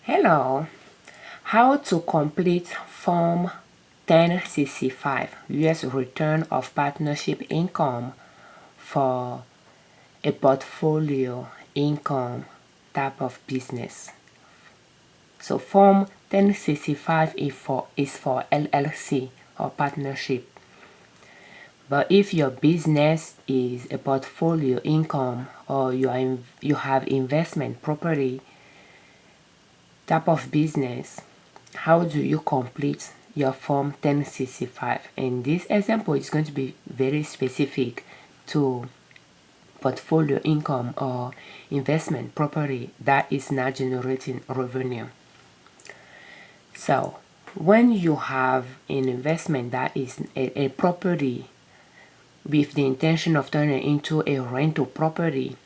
Hello, how to complete Form 1065 U.S. Return of Partnership Income for a portfolio income type of business. So Form 1065 is for LLC or partnership. But if your business is a portfolio income or you have investment property type of business, how do you complete your Form 1065? And this example is going to be very specific to portfolio income or investment property that is not generating revenue. So when you have an investment that is a property with the intention of turning it into a rental property,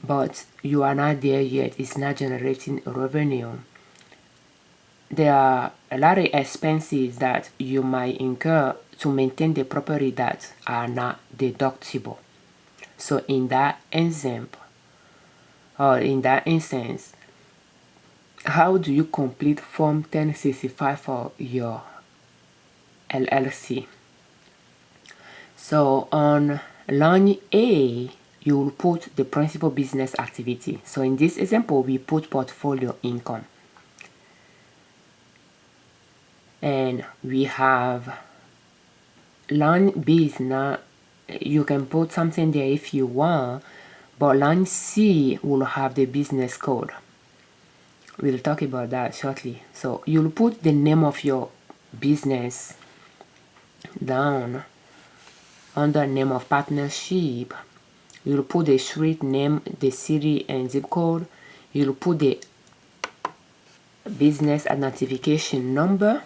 but you are not there yet, it's not generating revenue, there are a lot of expenses that you might incur to maintain the property that are not deductible. So in that example, or in that instance, how do you complete Form 1065 for your LLC? So on line A, you will put the principal business activity. So in this example, we put portfolio income. And we have line B is not, you can put something there if you want, but line C will have the business code. We'll talk about that shortly. So you'll put the name of your business down under name of partnership. You'll put the street name, the city and zip code. You'll put the business identification number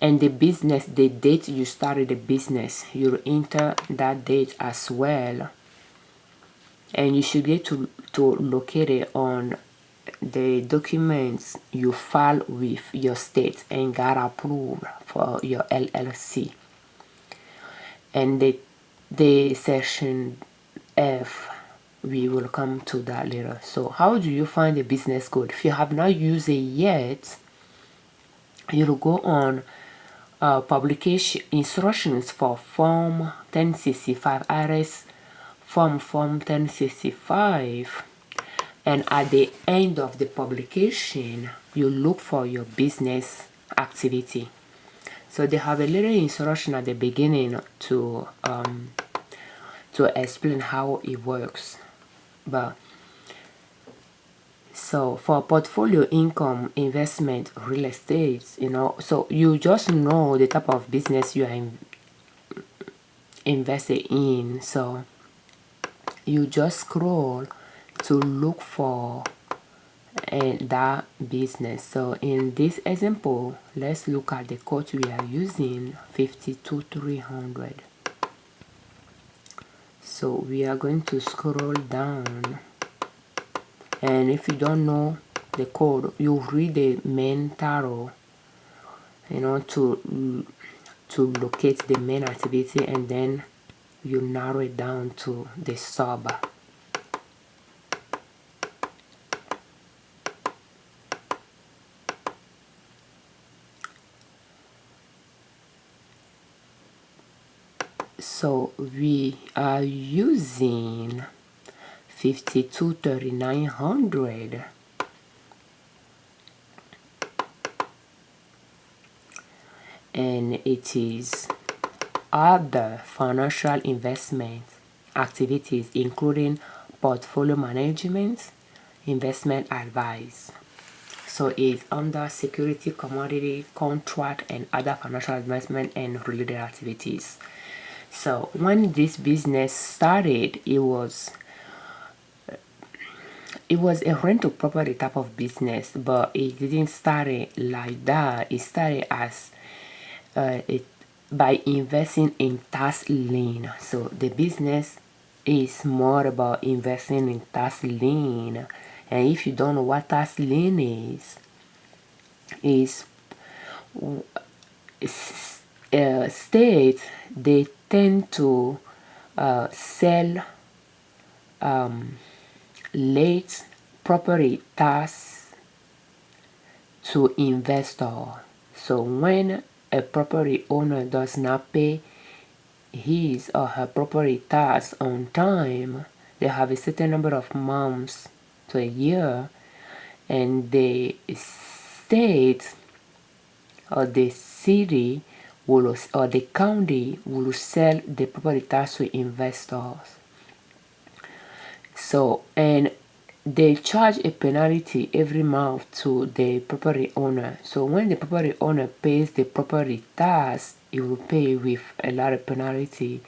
and the business, the date you started the business. You'll enter that date as well, and you should be able to locate it on the documents you file with your state and got approved for your LLC. And the section F, we will come to that later. So how do you find the business code? If you have not used it yet, you'll go on publication instructions for Form 1065 IRS Form 1065, and at the end of the publication you look for your business activity. So they have a little instruction at the beginning to explain how it works. But so for portfolio income, investment, real estate, so you just know the type of business you are invested in. So you just scroll to look for that business. So in this example, let's look at the code we are using, 52300. So we are going to scroll down, and if you don't know the code, you read the main title, to locate the main activity, and then you narrow it down to the sub. So we are using 52300, and it is other financial investment activities including portfolio management, investment advice. So it's under security, commodity, contract, and other financial investment and related activities. So when this business started, it was a rental property type of business, but it didn't start like that. It started as by investing in tax lien. So the business is more about investing in tax lien. And if you don't know what tax lien is states, they tend to sell late property tax to investor. So when a property owner does not pay his or her property tax on time, they have a certain number of months to a year, and the state or the city will, or the county will sell the property tax to investors. So, and they charge a penalty every month to the property owner. So when the property owner pays the property tax, it will pay with a lot of penalty,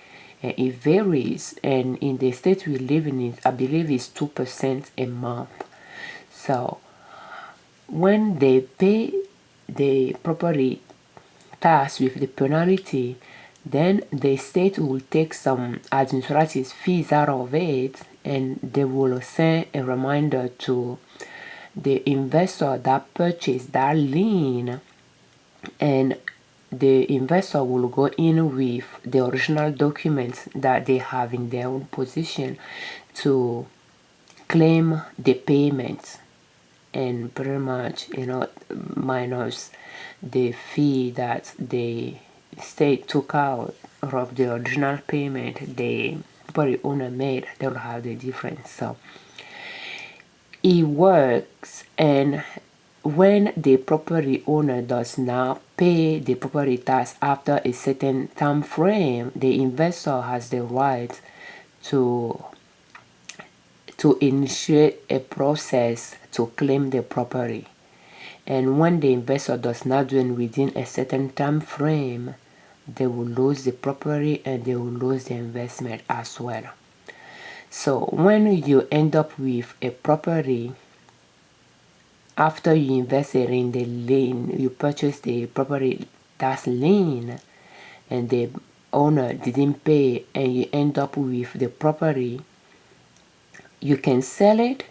and it varies. And in the state we live in, I believe it's 2% a month. So when they pay the property tax with the penalty, then the state will take some administrative fees out of it, and they will send a reminder to the investor that purchased that lien, and the investor will go in with the original documents that they have in their own possession to claim the payment, and pretty much, minus the fee that the state took out of the original payment the property owner made, they will have the difference. So it works, and when the property owner does not pay the property tax after a certain time frame, the investor has the right to initiate a process to claim the property. And when the investor does not do it within a certain time frame, they will lose the property and they will lose the investment as well. So when you end up with a property, after you invested in the lien, you purchase the property that's lien, and the owner didn't pay, and you end up with the property, you can sell it,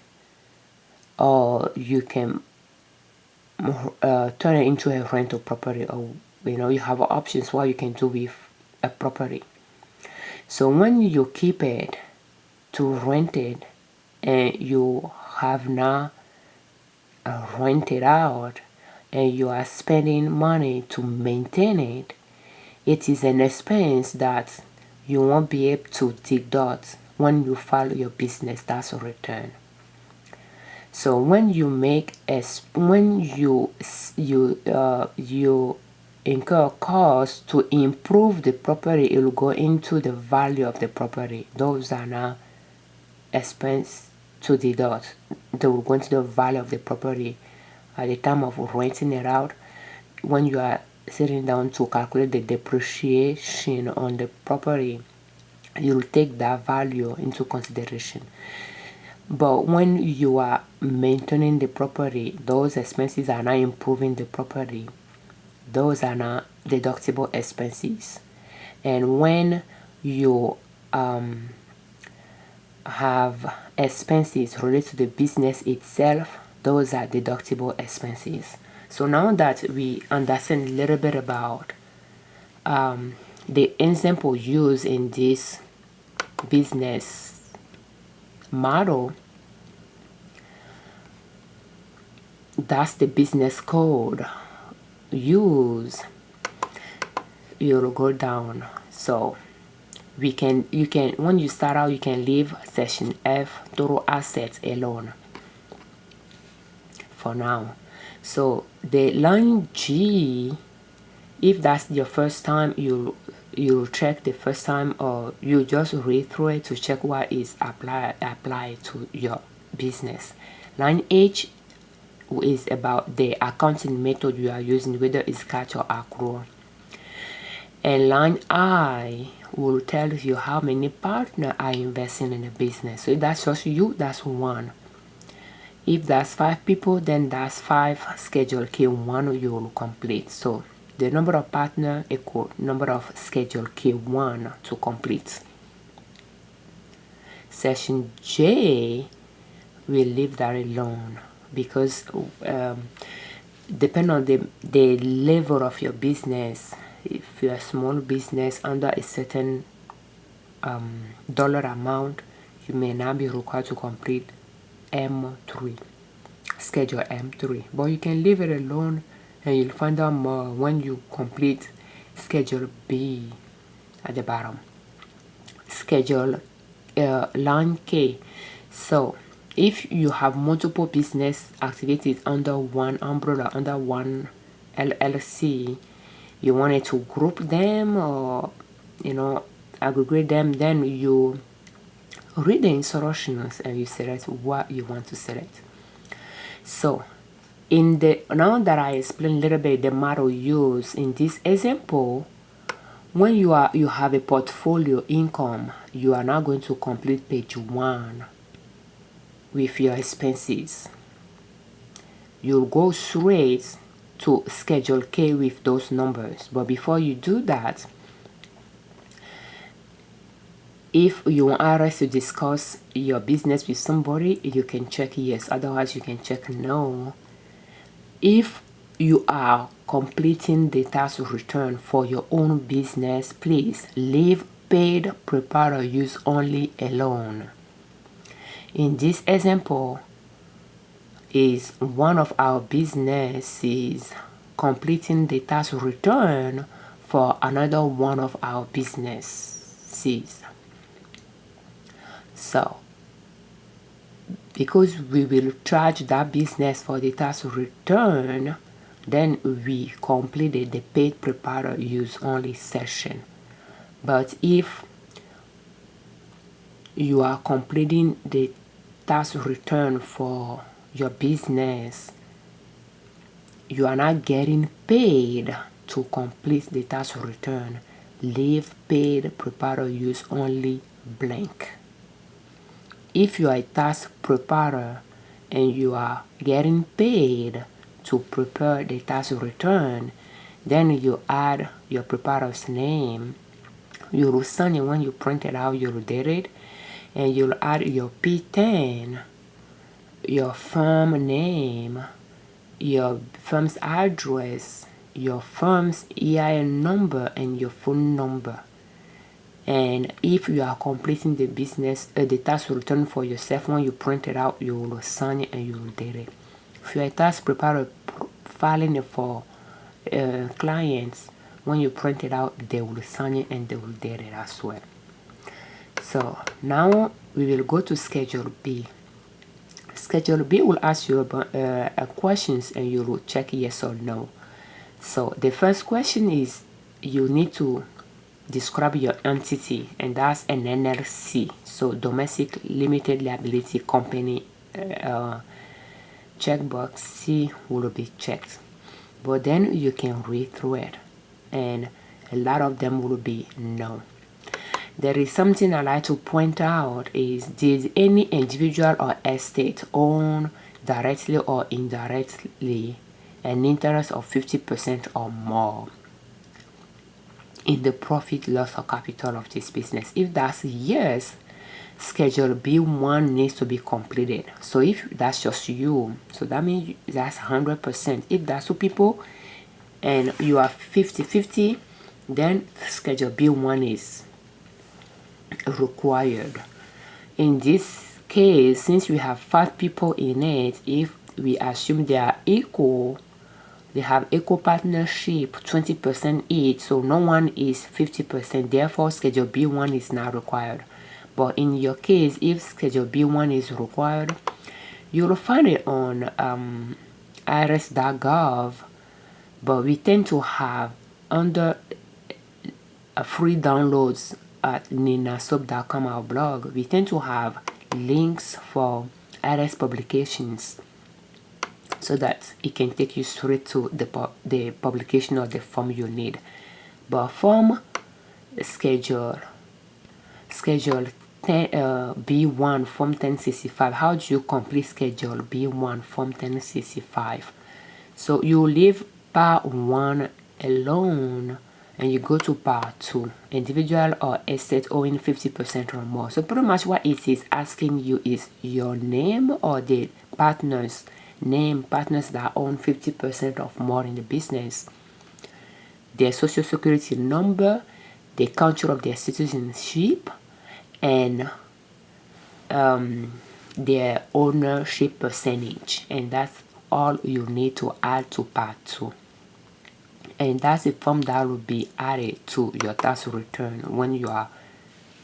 or you can turn it into a rental property, or you have options what you can do with a property. So when you keep it to rent it, and you have now rented out, and you are spending money to maintain it, it is an expense that you won't be able to deduct when you file your business tax return. So when you make when you incur costs to improve the property, it will go into the value of the property. Those are now expense to deduct. They will go into the value of the property at the time of renting it out. When you are sitting down to calculate the depreciation on the property, you will take that value into consideration. But when you are maintaining the property, those expenses are not improving the property. Those are not deductible expenses. And when you have expenses related to the business itself, those are deductible expenses. So now that we understand a little bit about the example used in this business model, that's the business code use, you'll go down. So you can when you start out, you can leave section F, total assets, alone for now. So the line G, if that's your first time, you check the first time, or you just read through it to check what is applied to your business. Line H is about the accounting method you are using, whether it's cash or accrual. And line I will tell you how many partners are investing in the business. So if that's just you, that's 1. If that's 5 people, then that's 5 Schedule K-1 you will complete. So the number of partners equal number of Schedule K-1 to complete. Section J, we'll leave that alone, because depending on the level of your business, if you're a small business under a certain dollar amount, you may not be required to complete M3, Schedule M3. But you can leave it alone and you'll find out more when you complete Schedule B at the bottom. Schedule line K. So if you have multiple business activities under one umbrella, under one LLC, you wanted to group them or aggregate them, then you read the instructions and you select what you want to select. So now that I explained a little bit the model used in this example, when you have a portfolio income, you are now going to complete page 1 with your expenses. You'll go straight to Schedule K with those numbers. But before you do that, if you want IRS to discuss your business with somebody, you can check yes. Otherwise, you can check no. If you are completing the tax return for your own business, please leave paid prepare use only alone. In this example, is one of our businesses completing the tax return for another one of our businesses. So, because we will charge that business for the tax return, then we completed the paid prepare use only section. But if you are completing the tax return for your business, you are not getting paid to complete the tax return, leave paid prepare use only blank. If you are a tax preparer and you are getting paid to prepare the tax return, then you add your preparer's name. You'll sign it when you print it out, you'll date it, and you'll add your P10, your firm name, your firm's address, your firm's EIN number, and your phone number. And if you are completing the business, the tax return for yourself, when you print it out, you will sign it and you will date it. If you are a tax preparer filing it for clients, when you print it out, they will sign it and they will date it as well. So now we will go to Schedule B. Schedule B will ask you questions and you will check yes or no. So the first question is you need to describe your entity, and that's an LLC, so Domestic Limited Liability Company. Checkbox C will be checked, but then you can read through it and a lot of them will be no. There is something I like to point out is, did any individual or estate own directly or indirectly an interest of 50% or more in the profit, loss, or capital of this business? If that's yes, Schedule B1 needs to be completed. So if that's just you, so that means that's 100%. If that's two people and you are 50-50, then Schedule B1 is required. In this case, since we have 5 people in it, if we assume they are equal, they have equal partnership, 20% each, so no one is 50%, therefore Schedule B1 is not required. But in your case, if Schedule B1 is required, you'll find it on irs.gov, but we tend to have under free downloads at ninasop.com, our blog, we tend to have links for IRS publications so that it can take you straight to the publication or the form you need. But form schedule 10, B1 form 1065. How do you complete Schedule B1 form 1065? So you leave part 1 alone and you go to part 2, individual or estate owing 50% or more. So pretty much what it is asking you is your name or the partner's name, partners that own 50% or more in the business, their social security number, the country of their citizenship, and their ownership percentage, and that's all you need to add to part 2. And that's a form that will be added to your tax return when you are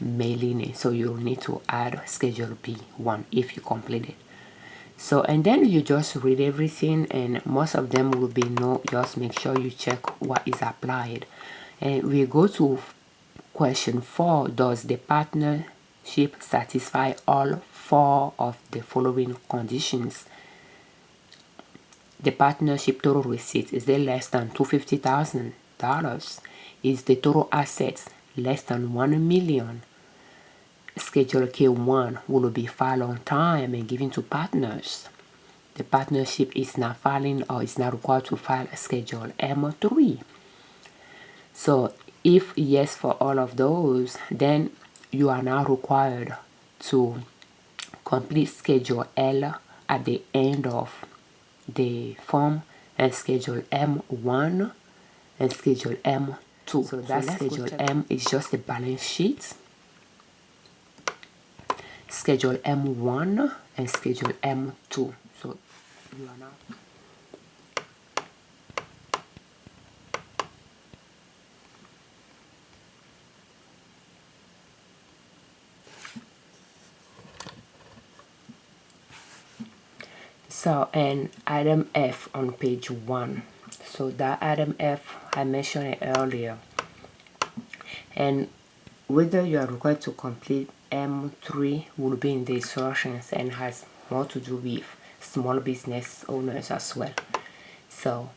mailing it. So you'll need to add Schedule B1 if you complete it. So, and then you just read everything, and most of them will be no, just make sure you check what is applied. And we go to question 4. Does the partnership satisfy all 4 of the following conditions? The partnership total receipts, is they less than $250,000? Is the total assets less than $1 million? Schedule K-1 will be filed on time and given to partners. The partnership is not filing or is not required to file Schedule M3. So if yes for all of those, then you are now required to complete Schedule L at the end of the form, and Schedule M1 and Schedule M2. So that Schedule M is just the balance sheet. Schedule M1 and Schedule M2. So you are now so, and item F on page 1. So that item F, I mentioned it earlier. And whether you are required to complete M3 will be in the instructions and has more to do with small business owners as well. So,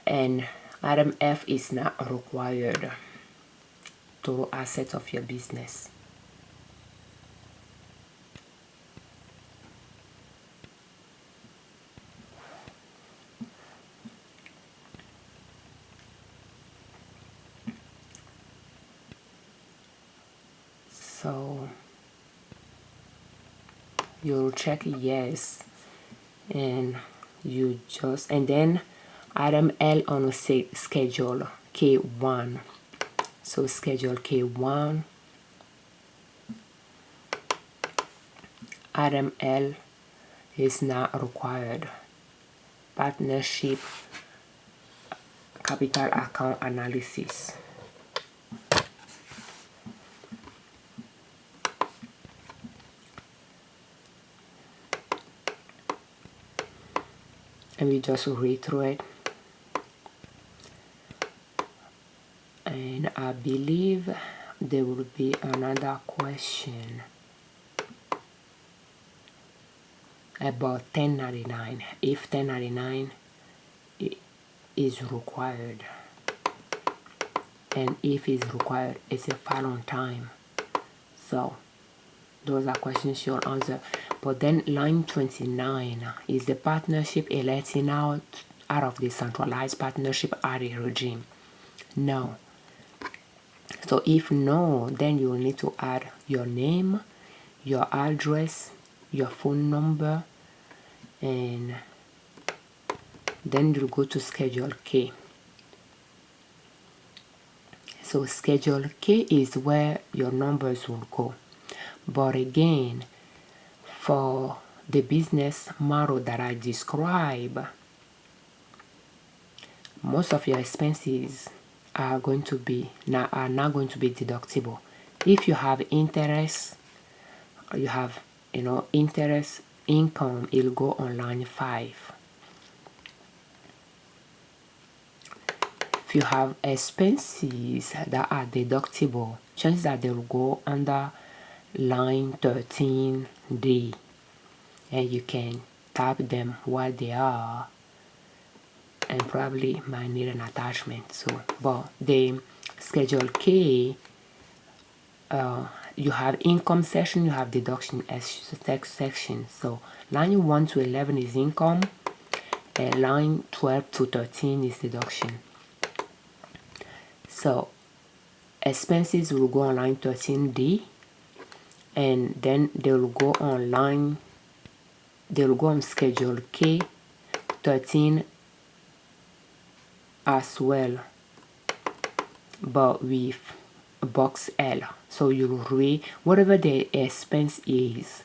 and item F is not required. Total assets of your business. So you'll check yes, and you just, and then item L on schedule K1. So schedule K1, item L is not required. Partnership capital account analysis. And we just read through it. And I believe there will be another question about 1099, if 1099 is required, and if it's required, it's a file on time. So those are questions you'll answer. But then line 29, is the partnership electing out of the centralized partnership area regime? No. So if no, then you'll need to add your name, your address, your phone number, and then you'll go to Schedule K. So Schedule K is where your numbers will go. But again, for the business model that I describe, most of your expenses are not going to be deductible. If you have interest, you have interest income, it'll go on line 5. If you have expenses that are deductible, chances that they will go under line 13D, and you can tap them while they are, and probably might need an attachment. So, but the Schedule K, you have income section, you have deduction section. So line 1 to 11 is income, and line 12 to 13 is deduction. So expenses will go on line 13D, and then they will go on Schedule K 13 as well, but with box L. So you'll read whatever the expense is,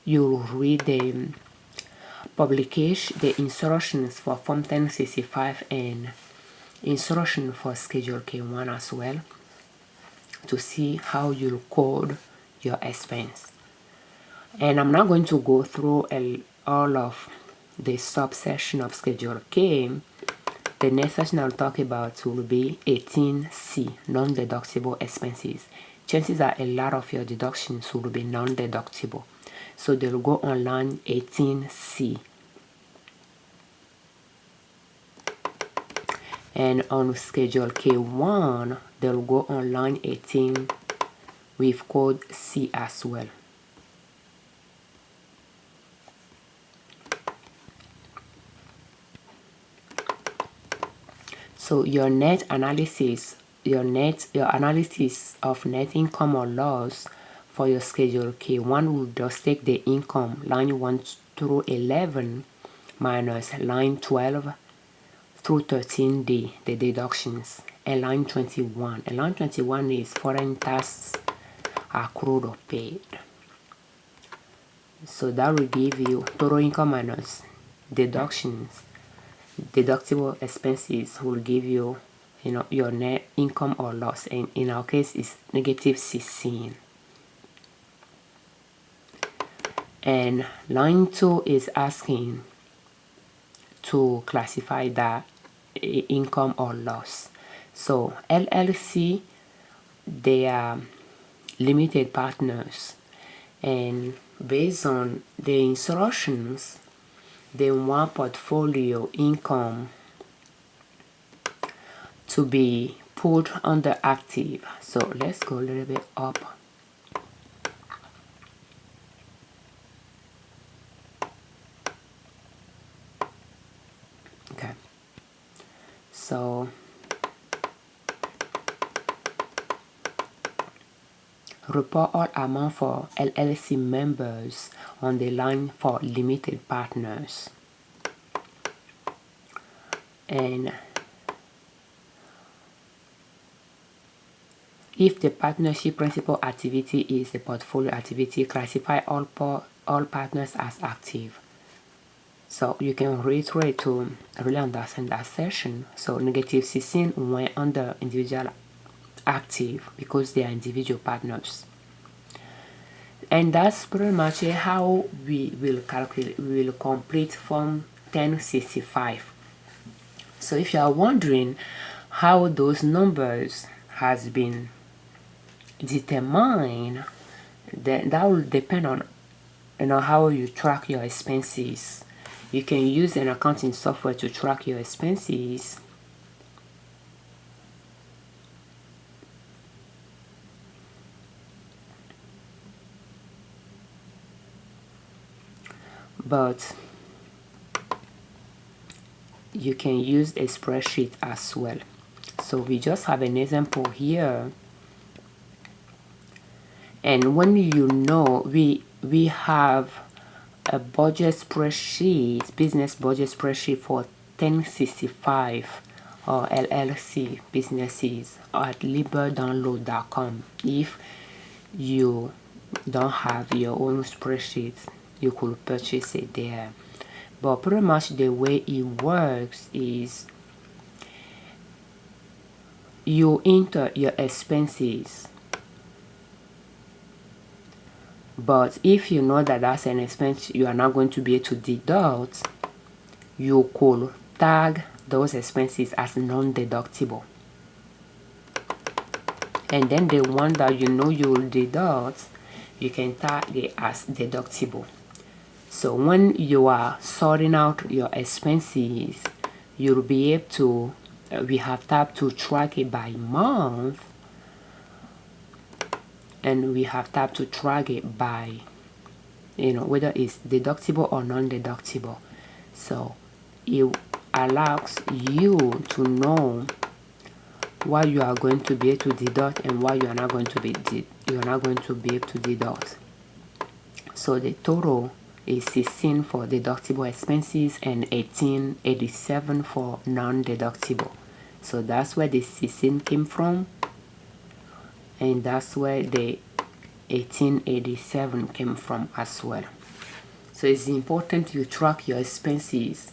you'll read the publication, the instructions for Form 1065 and instruction for Schedule K-1 as well, to see how you'll code your expense. And I'm not going to go through all of the subsection of Schedule K. The next section I'll talk about will be 18C, non-deductible expenses. Chances are a lot of your deductions will be non-deductible. So they'll go on line 18C. And on Schedule K1, they'll go on line 18 with code C as well. So your net analysis, your analysis of net income or loss for your Schedule K1 will just take the income line 1 through 11 minus line 12 through 13D, the deductions, and line 21. And line 21 is foreign tax accrued or paid. So that will give you total income minus deductions. Deductible expenses will give you, your net income or loss, and in our case is negative 16. And line 2 is asking to classify that income or loss. So LLC, they are limited partners, and based on the instructions, they want portfolio income to be put under active. So let's go a little bit up. Okay. So report all amount for LLC members on the line for limited partners. And if the partnership principal activity is a portfolio activity, classify all partners as active. So you can reiterate to really understand that session. So negative 16 went under individual active because they are individual partners. And that's pretty much how we will calculate, we will complete Form 1065. So if you are wondering how those numbers has been determined, then that will depend on how you track your expenses. You can use an accounting software to track your expenses. But you can use a spreadsheet as well. So we just have an example here. And when we have a budget spreadsheet, business budget spreadsheet for 1065 or LLC businesses at liberdownload.com. If you don't have your own spreadsheet, you could purchase it there. But pretty much the way it works is you enter your expenses, but if you know that that's an expense you are not going to be able to deduct, you could tag those expenses as non-deductible, and then the one that you know you will deduct, you can tag it as deductible. So when you are sorting out your expenses, you'll be able to, we have tabbed to track it by month, and we have tabbed to track it by, whether it's deductible or non-deductible. So it allows you to know what you are going to be able to deduct and what you are not going to be able to deduct. So the total is 16 for deductible expenses and 1887 for non-deductible. So that's where the 16 came from, and that's where the 1887 came from as well. So it's important you track your expenses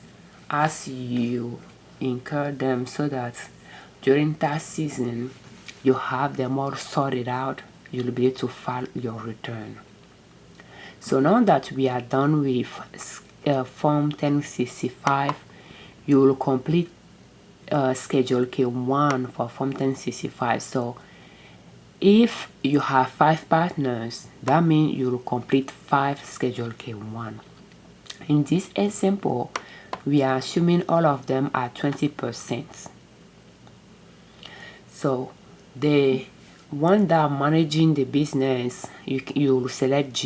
as you incur them, so that during tax season you have them all sorted out. You'll be able to file your return. So now that we are done with Form 1065, you will complete Schedule K-1 for Form 1065. So if you have 5 partners, that means you will complete 5 Schedule K-1. In this example, we are assuming all of them are 20%. So the one that are managing the business, you select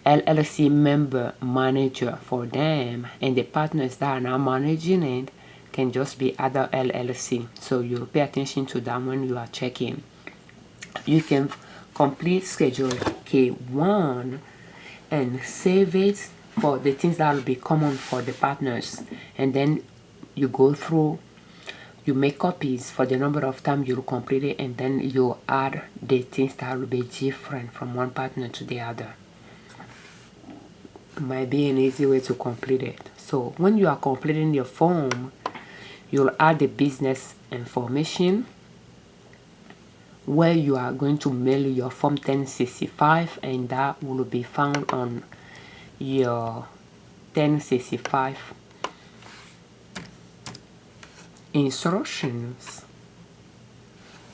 LLC member manager for them, and the partners that are now managing it can just be other LLC. So you'll pay attention to that when you are checking. You can complete Schedule K-1 and save it for the things that will be common for the partners, and then you go through, you make copies for the number of times you'll complete it, and then you add the things that will be different from one partner to the other. It might be an easy way to complete it. So when you are completing your form, you'll add the business information, where you are going to mail your Form 1065, and that will be found on your 1065 instructions.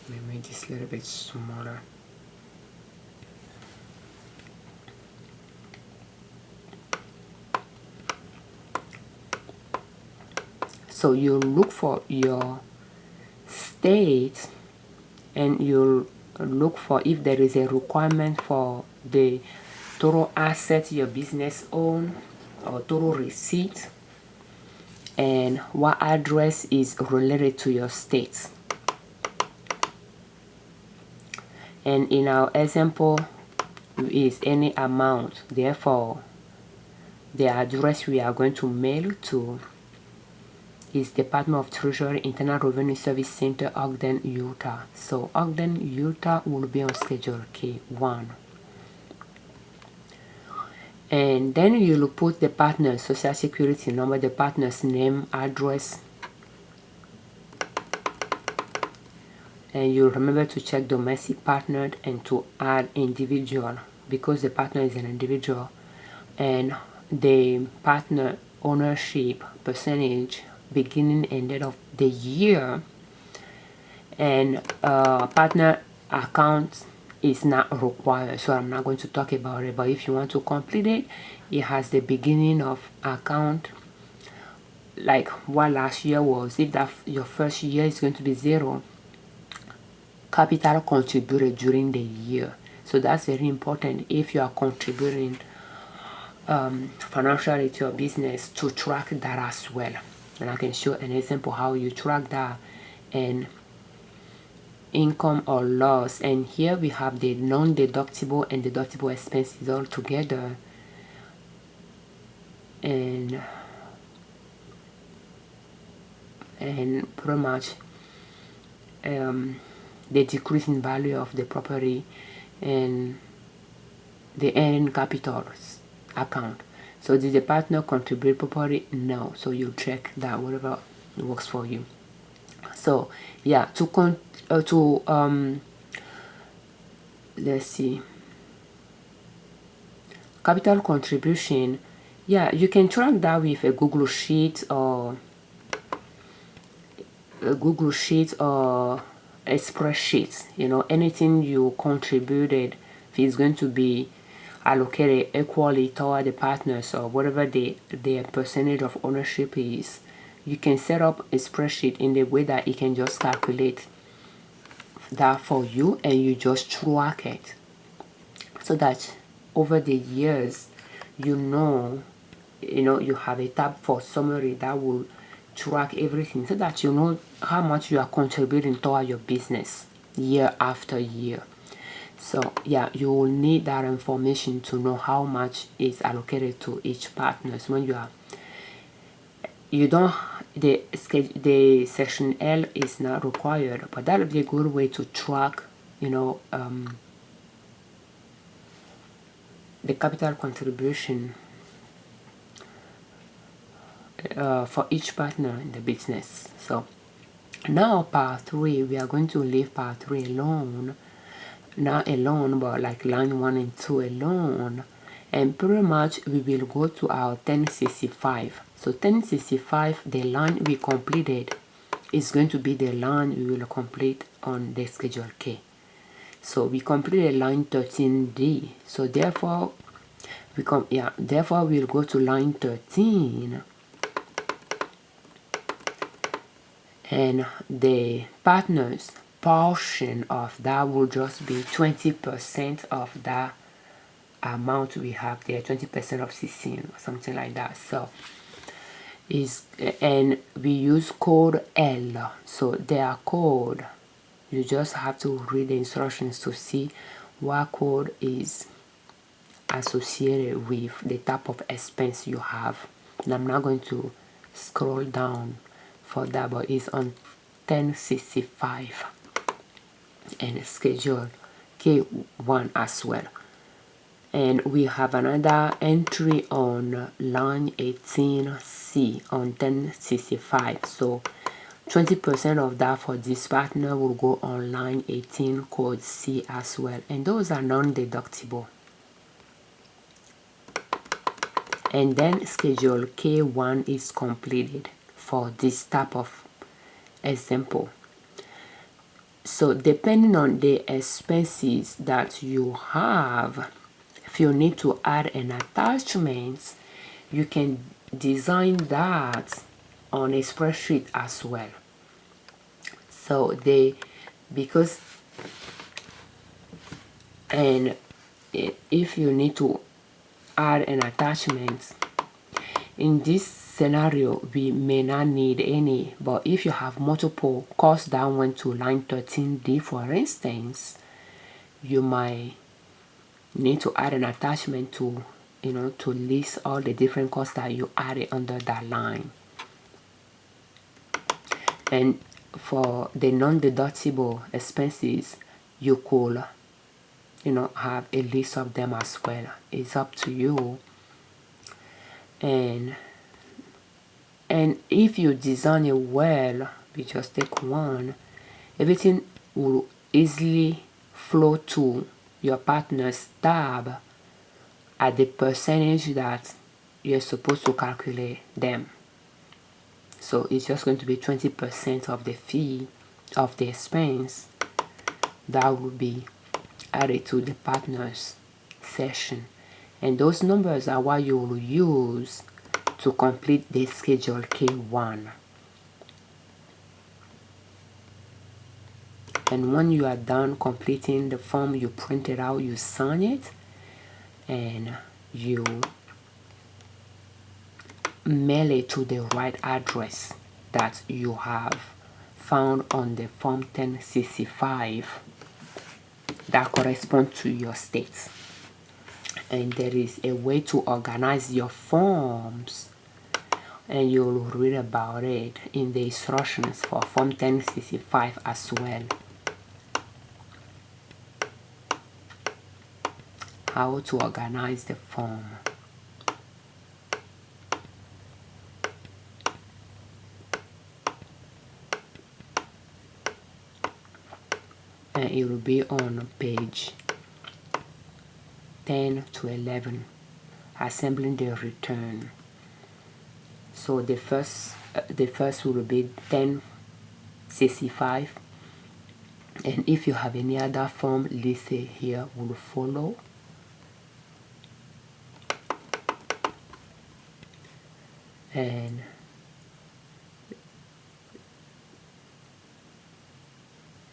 Let me make this a little bit smaller. So you look for your state, and you'll look for if there is a requirement for the total assets your business own, or total receipt, and what address is related to your state. And in our example is any amount, therefore the address we are going to mail to is Department of Treasury, Internal Revenue Service Center, Ogden, Utah. So Ogden, Utah will be on Schedule K-1. And then you'll put the partner's social security number, the partner's name, address, and you'll remember to check domestic partner and to add individual, because the partner is an individual, and the partner ownership percentage, beginning and end of the year, and partner account is not required, so I'm not going to talk about it. But if you want to complete it, it has the beginning of account, like what last year was. If that your first year is going to be 0, capital contributed during the year. So that's very important if you are contributing financially to your business, to track that as well. And I can show an example how you track that, and income or loss. And here we have the non-deductible and deductible expenses all together, and pretty much the decrease in value of the property and the earning capital account. So did the partner contribute property? No. So you check that, whatever works for you. So yeah, let's see, capital contribution. Yeah, you can track that with a Google Sheet or a spreadsheet. You know, anything you contributed, if it's going to be allocated equally toward the partners, or whatever their percentage of ownership is, you can set up a spreadsheet in the way that it can just calculate that for you, and you just track it, so that over the years you have a tab for summary that will track everything, so that you know how much you are contributing toward your business year after year. So yeah, you will need that information to know how much is allocated to each partner. So when the section L is not required, but that would be a good way to track, the capital contribution for each partner in the business. So now part 3, we are going to leave part 3 alone, not alone, but like line 1 and 2 alone, and pretty much we will go to our 1065. So 1065, the line we completed is going to be the line we will complete on the Schedule K. So we completed line 13D. So therefore we'll go to line 13, and the partners portion of that will just be 20% of that amount we have there, 20% of 16 or something like that. So and we use code L. So their code, you just have to read the instructions to see what code is associated with the type of expense you have. And I'm not going to scroll down for that, but it's on 1065 and Schedule K-1 as well. And we have another entry on line 18C on 1065. So 20% of that for this partner will go on line 18 code C as well. And those are non-deductible. And then Schedule K-1 is completed for this type of example. So depending on the expenses that you have, if you need to add an attachment, you can design that on a spreadsheet as well. So if you need to add an attachment, in this scenario we may not need any, but if you have multiple costs that went to line 13D, for instance, you might need to add an attachment to to list all the different costs that you added under that line. And for the non-deductible expenses, you could have a list of them as well. It's up to you. And if you design it well, we just take one, everything will easily flow to your partner's tab at the percentage that you're supposed to calculate them. So it's just going to be 20% of the fee of the expense that will be added to the partner's session. And those numbers are what you will use to complete the Schedule K-1. And when you are done completing the form, you print it out, you sign it, and you mail it to the right address that you have found on the form 1065 that corresponds to your state. And there is a way to organize your forms, and you'll read about it in the instructions for form 1065 as well. How to organize the form. And it will be on page 10 to 11, assembling the return. So the first will be 1065, and if you have any other form listed here will follow. And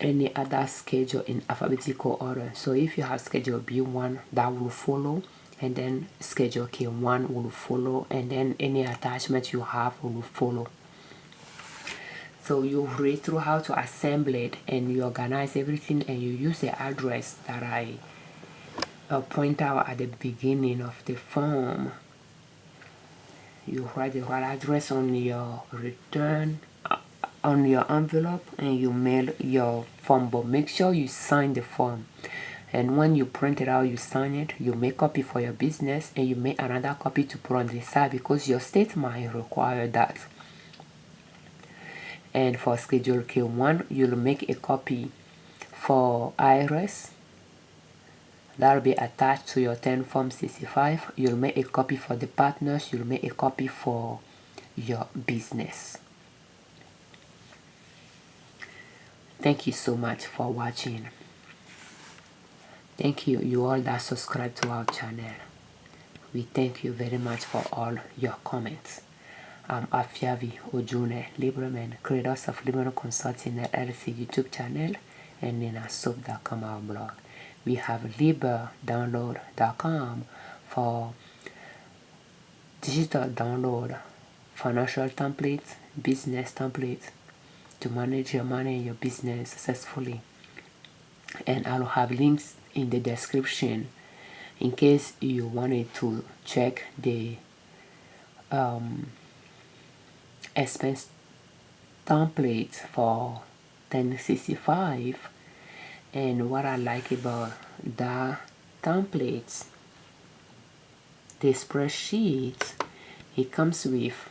any other schedule in alphabetical order. So if you have Schedule B1, that will follow, and then Schedule K1 will follow, and then any attachment you have will follow. So you read through how to assemble it, and you organize everything, and you use the address that I point out at the beginning of the form. You write the right address on your return, on your envelope, and you mail your form, but make sure you sign the form. And when you print it out, you sign it, you make a copy for your business, and you make another copy to put on the side because your state might require that. And for Schedule K-1, you'll make a copy for IRS. That'll be attached to your 10 Form 65. You'll make a copy for the partners. You'll make a copy for your business. Thank you so much for watching. Thank you all that subscribe to our channel. We thank you very much for all your comments. I'm Afiavi Ojune, Liberman, creators of Liberman Consulting LLC YouTube channel and NinaSoap.com our blog. We have liberdownload.com for digital download, financial templates, business templates to manage your money and your business successfully. And I'll have links in the description in case you wanted to check the expense template for 1065. And what I like about the templates, the spreadsheet, it comes with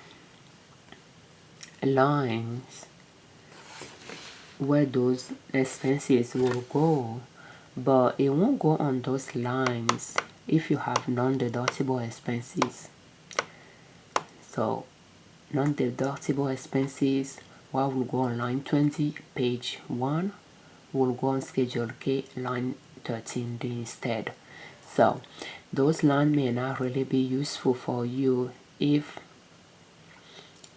lines where those expenses will go, but it won't go on those lines if you have non-deductible expenses. So non-deductible expenses, what will go on line 20, page 1, will go on Schedule K, line 13 instead. So those lines may not really be useful for you if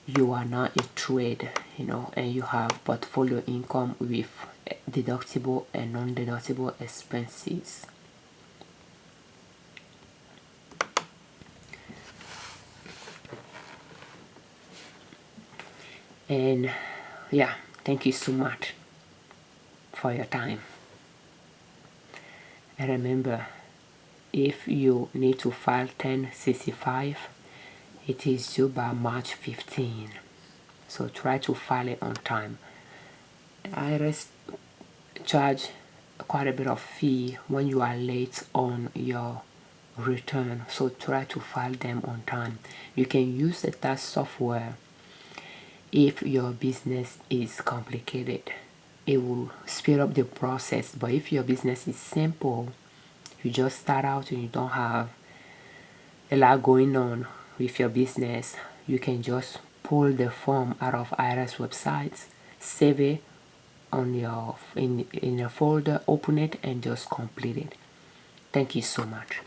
you are not a trade, and you have portfolio income with deductible and non-deductible expenses. And yeah, thank you so much for your time. And remember, if you need to file 1065, it is due by March 15. So try to file it on time. IRS charge quite a bit of fee when you are late on your return. So try to file them on time. You can use the tax software if your business is complicated. It will speed up the process. But if your business is simple, you just start out and you don't have a lot going on with your business, you can just pull the form out of IRS websites, save it on your in your folder, open it, and just complete it. Thank you so much.